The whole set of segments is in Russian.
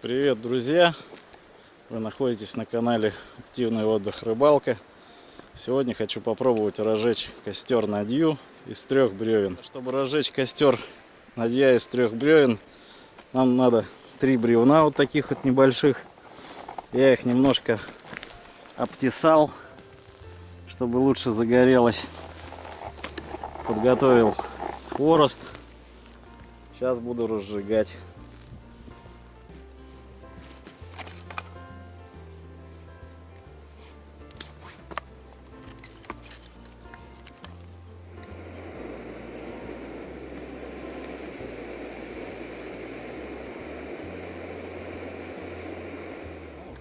Привет, друзья! Вы находитесь на канале Активный отдых рыбалка. Сегодня хочу попробовать разжечь костер надью из 3 бревен. Чтобы разжечь костер надья из 3 бревен, нам надо 3 бревна вот таких вот небольших. Я их немножко обтесал, чтобы лучше загорелось. Подготовил хворост. Сейчас буду разжигать.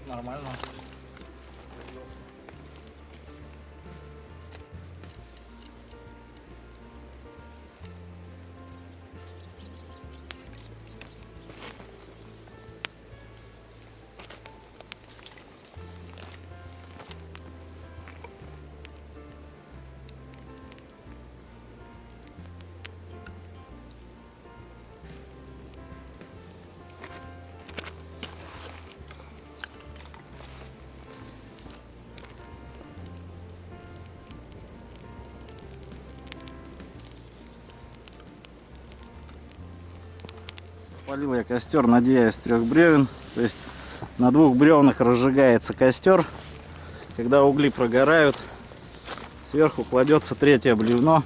Нормально. Полил я костер надья из 3 бревен. То есть на 2 бревнах разжигается костер. Когда угли прогорают, сверху кладется 3-е бревно,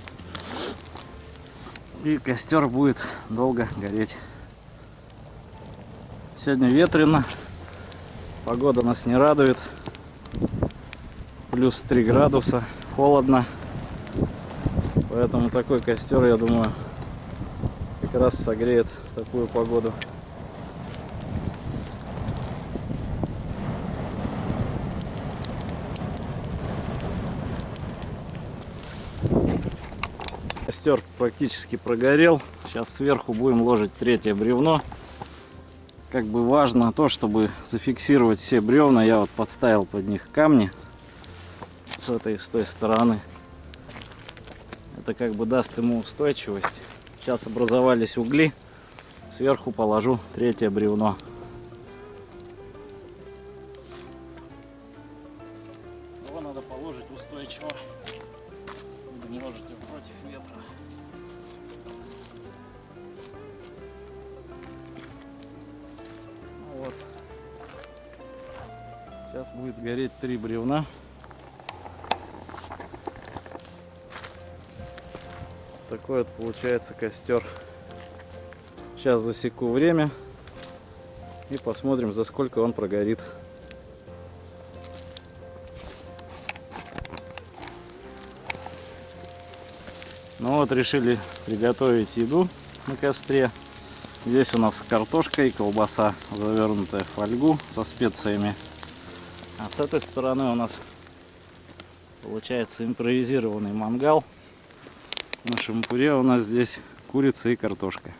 и костер будет долго гореть. Сегодня ветрено, погода нас не радует. Плюс 3 градуса, холодно. Поэтому такой костер, я думаю, как раз согреет такую погоду. Костер практически прогорел. Сейчас сверху будем ложить 3-е бревно. Как бы важно то, чтобы зафиксировать все бревна. Я вот подставил под них камни с этой и с той стороны. Это как бы даст ему устойчивость. Сейчас образовались угли. Сверху положу 3-е бревно. Его надо положить устойчиво. Будем ложить его против ветра. Ну вот. Сейчас будет гореть 3 бревна. Такой вот получается костер. Сейчас засеку время и посмотрим, за сколько он прогорит. Ну вот, решили приготовить еду на костре. Здесь у нас картошка и колбаса, завернутая в фольгу со специями. А с этой стороны у нас получается импровизированный мангал. В нашем пюре у нас здесь курица и картошка.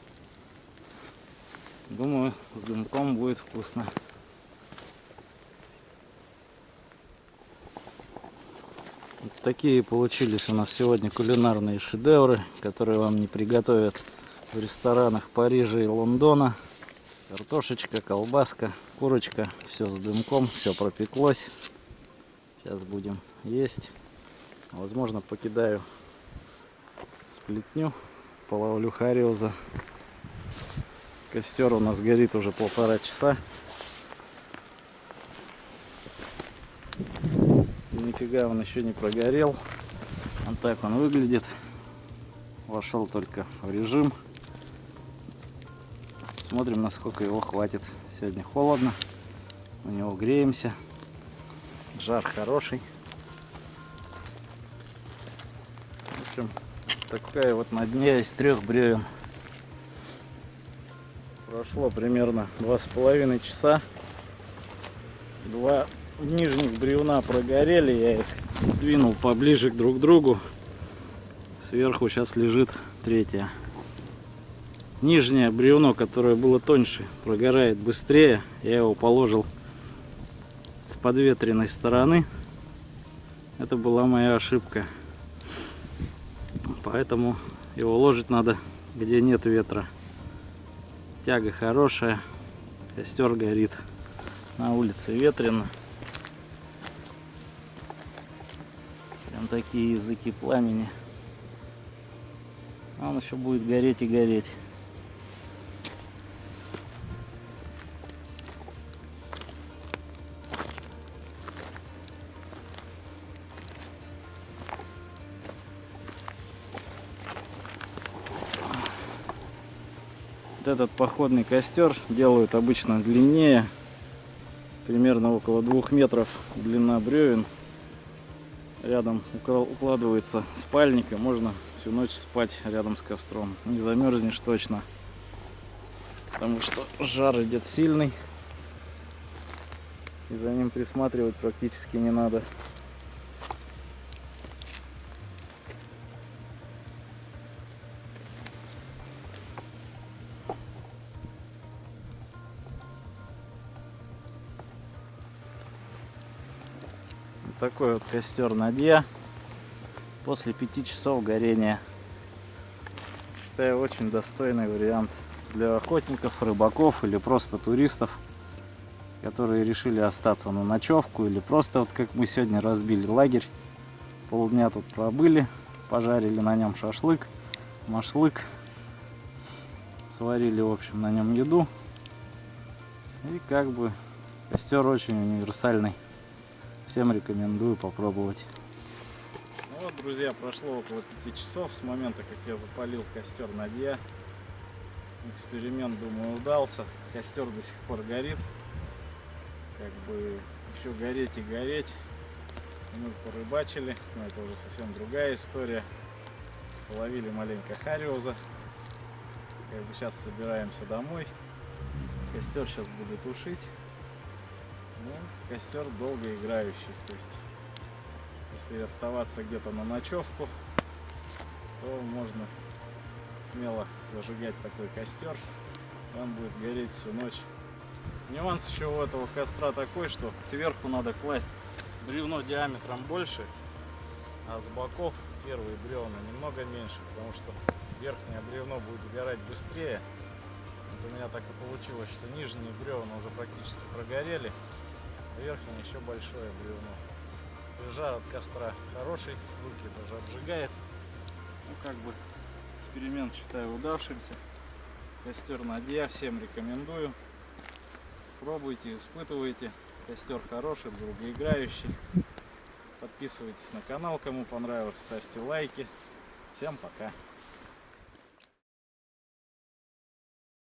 Думаю, с дымком будет вкусно. Вот такие получились у нас сегодня кулинарные шедевры, которые вам не приготовят в ресторанах Парижа и Лондона. Картошечка, колбаска, курочка, все с дымком, все пропеклось. Сейчас будем есть. Возможно, покидаю сплетню, половлю хариуза. Костер у нас горит уже 1,5 часа. Нифига он еще не прогорел. Вот так он выглядит. Вошел только в режим. Смотрим, насколько его хватит. Сегодня холодно. У него греемся. Жар хороший. В общем, такая вот надья из 3 бревен. Прошло примерно 2,5 часа. 2 нижних бревна прогорели. Я их сдвинул поближе друг к другу. Сверху сейчас лежит 3-е. Нижнее бревно, которое было тоньше, прогорает быстрее. Я его положил с подветренной стороны. Это была моя ошибка. Поэтому его ложить надо, где нет ветра. Тяга хорошая. Костер горит. На улице ветрено. Прям такие языки пламени. А он еще будет гореть и гореть. Вот этот походный костер делают обычно длиннее, примерно около 2 метров длина бревен. Рядом укладывается спальник, и можно всю ночь спать рядом с костром. Не замерзнешь точно, потому что жар идет сильный, и за ним присматривать практически не надо. Такой вот костер на дне после 5 часов горения. Считаю, очень достойный вариант для охотников, рыбаков или просто туристов, которые решили остаться на ночевку, или просто вот как мы сегодня разбили лагерь, полдня тут пробыли, пожарили на нем шашлык, машлык, сварили, в общем, на нем еду. И как бы костер очень универсальный. Всем рекомендую попробовать. Ну вот, друзья, прошло около 5 часов с момента, как я запалил костер на дне. Эксперимент, думаю, удался. Костер до сих пор горит. Как бы еще гореть и гореть. Мы порыбачили, но это уже совсем другая история. Половили маленько хариоза. Как бы сейчас собираемся домой. Костер сейчас буду тушить. Ну, костер долгоиграющий, то есть если оставаться где-то на ночевку, то можно смело зажигать такой костер, он будет гореть всю ночь. Нюанс еще у этого костра такой, что сверху надо класть бревно диаметром больше, а с боков первые бревна немного меньше, потому что верхнее бревно будет сгорать быстрее. Вот у меня так и получилось, что нижние бревна уже практически прогорели. Верхнее еще большое бревно. И жар от костра хороший, руки даже обжигает. Ну, как бы эксперимент считаю удавшимся. Костер на дне, всем рекомендую. Пробуйте, испытывайте. Костер хороший, долгоиграющий. Подписывайтесь на канал, кому понравилось, ставьте лайки. Всем пока.